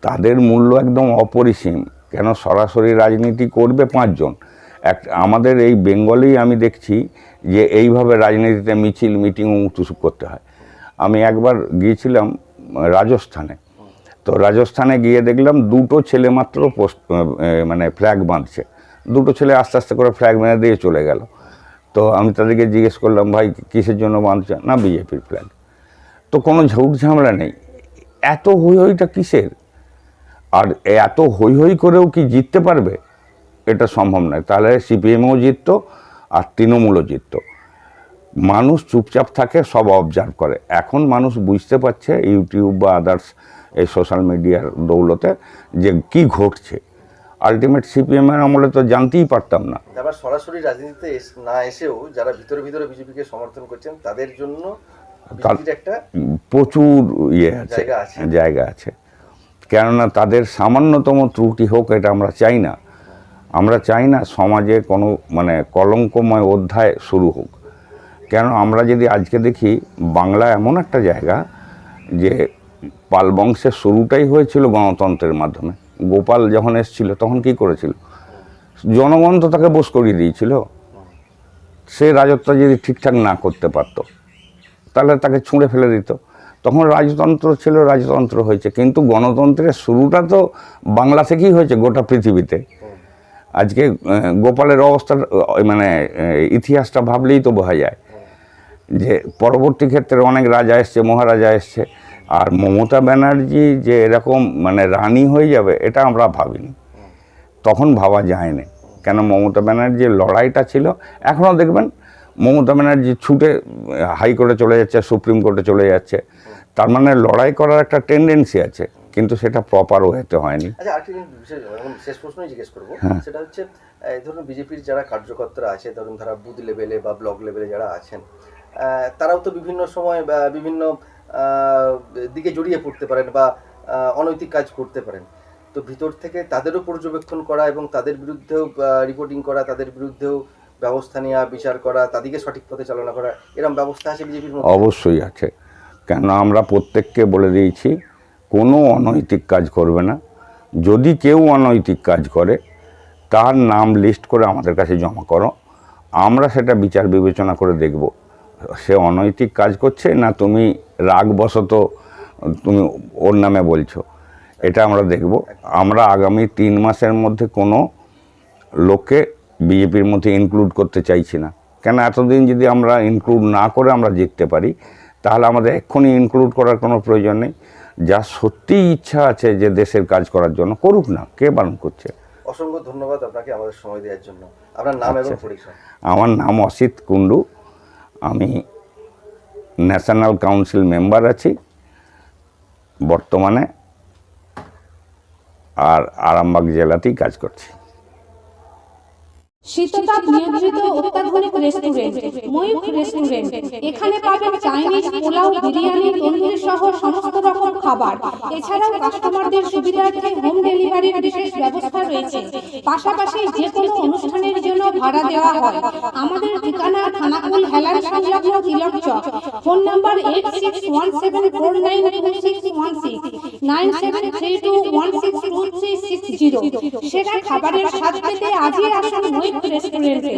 তাদের মূল্য একদম অপরিসীম। কেন? সরাসরি রাজনীতি করবে 5 জন। আমাদের এই বেঙ্গলেই আমি দেখছি যে এইভাবে রাজনীতিতে মিছিল মিটিং উৎসুক করতে হয়। আমি একবার গিয়েছিলাম রাজস্থানে, তো রাজস্থানে গিয়ে দেখলাম 2টো ছেলে মাত্র মানে ফ্ল্যাগ বাঁধছে। 2টো ছেলে আস্তে আস্তে করে ফ্ল্যাগ মেরে দিয়ে চলে গেল। তো আমি তাদেরকে জিজ্ঞেস করলাম, ভাই কিসের জন্য বাঁধছে? না বিজেপির ফ্ল্যাগ। তো কোনো ঝুট ঝামেলা নেই, এত হই হইটা কিসের? আর এত হই হই করেও কি জিততে পারবে? এটা সম্ভব নয়। তাহলে সিপিএমও জিততো আর তৃণমূলও জিততো। মানুষ চুপচাপ থাকে, সব অবজার্ভ করে। এখন মানুষ বুঝতে পারছে ইউটিউব বা আদার্স এই সোশ্যাল মিডিয়ার দৌলতে যে কি ঘটছে। আলটিমেট সিপিএমের আমলে তো জানতেই পারতাম না। আবার সরাসরি রাজনীতিতে না এসেও যারা ভিতরে ভিতরে বিজেপিকে সমর্থন করছেন তাদের জন্য একটা প্রচুর ইয়ে আছে, জায়গা আছে। কেননা তাদের সামান্যতম ত্রুটি হোক এটা আমরা চাই না। আমরা চাই না সমাজে কোনো মানে কলঙ্কময় অধ্যায় শুরু হোক। কেন? আমরা যদি আজকে দেখি, বাংলা এমন একটা জায়গা যে পাল বংশের শুরুটাই হয়েছিল গণতন্ত্রের মাধ্যমে। গোপাল যখন এসেছিল তখন কি করেছিল? জনগণ তো তাকে বোস করিয়ে দিয়েছিল। সে রাজত্ব যদি ঠিকঠাক না করতে পারতো তাহলে তাকে ছুঁড়ে ফেলে দিত। তখন রাজতন্ত্র ছিল, রাজতন্ত্র হয়েছে। কিন্তু গণতন্ত্রের শুরুটা তো বাংলা থেকেই হয়েছে গোটা পৃথিবীতে। আজকে গোপালের অবস্থা মানে ইতিহাসটা ভাবলেই তো বোঝা যায় যে পরবর্তী ক্ষেত্রে অনেক রাজা এসছে, মহারাজা এসছে। আর মমতা ব্যানার্জি যে এরকম মানে রানী হয়ে যাবে এটা আমরা ভাবিনি, তখন ভাবা যায়নি। কেন? মমতা ব্যানার্জির লড়াইটা ছিল। এখনও দেখবেন মমতা ব্যানার্জি ছুটে হাইকোর্টে চলে যাচ্ছে, সুপ্রিম কোর্টে চলে যাচ্ছে। তার মানে লড়াই করার একটা টেন্ডেন্সি আছে, কিন্তু সেটা প্রপার ওয়েতে হয়নি। আচ্ছা, আরেকটি শেষ প্রশ্নই জিজ্ঞেস করবো, সেটা হচ্ছে ধরুন বিজেপির যারা কার্যকর্তারা আছে, ধরুন তারা বুথ লেভেলে বা ব্লক লেভেলে যারা আছেন, তারাও তো বিভিন্ন সময় বা বিভিন্ন দিকে জড়িয়ে পড়তে পারেন বা অনৈতিক কাজ করতে পারেন। তো ভিতর থেকে তাদেরও পর্যবেক্ষণ করা এবং তাদের বিরুদ্ধেও রিপোর্টিং করা, তাদের বিরুদ্ধেও ব্যবস্থা নেওয়া, বিচার করা, তাদেরকে সঠিক পথে চালনা করা, এরকম ব্যবস্থা আছে বিজেপির মধ্যে? অবশ্যই আছে। কেন? আমরা প্রত্যেককে বলে দিয়েছি কোনো অনৈতিক কাজ করবে না। যদি কেউ অনৈতিক কাজ করে তার নাম লিস্ট করে আমাদের কাছে জমা করো, আমরা সেটা বিচার বিবেচনা করে দেখব সে অনৈতিক কাজ করছে না তুমি রাগবশত তুমি ওর নামে বলছো, এটা আমরা দেখব। আমরা আগামী 3 মাসের মধ্যে কোনো লোককে বিজেপির মধ্যে ইনক্লুড করতে চাইছি না। কেন এতদিন যদি আমরা ইনক্লুড না করে আমরা জিততে পারি, তাহলে আমাদের এক্ষুনি ইনক্লুড করার কোনো প্রয়োজন নেই। যা সত্যিই ইচ্ছা আছে যে দেশের কাজ করার জন্য, করুক না, কে বারণ করছে। অসংখ্য ধন্যবাদ আপনাকে আমাদের সময় দেওয়ার জন্য। আপনার নাম এবং পরিচয়? আমার নাম অসিত কুণ্ডু, আমি ন্যাশনাল কাউন্সিল মেম্বার আছি বর্তমানে, আর আরামবাগ জেলাতেই কাজ করছি। শীততাপ নিয়ন্ত্রিত অত্যাধুনিক রেস্টুরেন্ট ময়ূখ রেস্টুরেন্ট। এখানে পাবেন চাইনিজ, পোলাও, বিরিয়ানি, তন্দুরি সহ সমস্ত রকম খাবার। এছাড়াও কাস্টমারদের সুবিধার্থে হোম ডেলিভারির বিশেষ ব্যবস্থা রয়েছে। পাশাপাশি যে কোনো অনুষ্ঠানের জন্য ভাড়া দেওয়া হয়। আমাদের ঠিকানা খানাকুল হেলান সংলগ্ন তিলক চক। Phone number 8617492616 9732162360। সেরা খাবারের স্বাদ পেতে আজই আসুন ময়ূখ রেস্টুরেন্টে।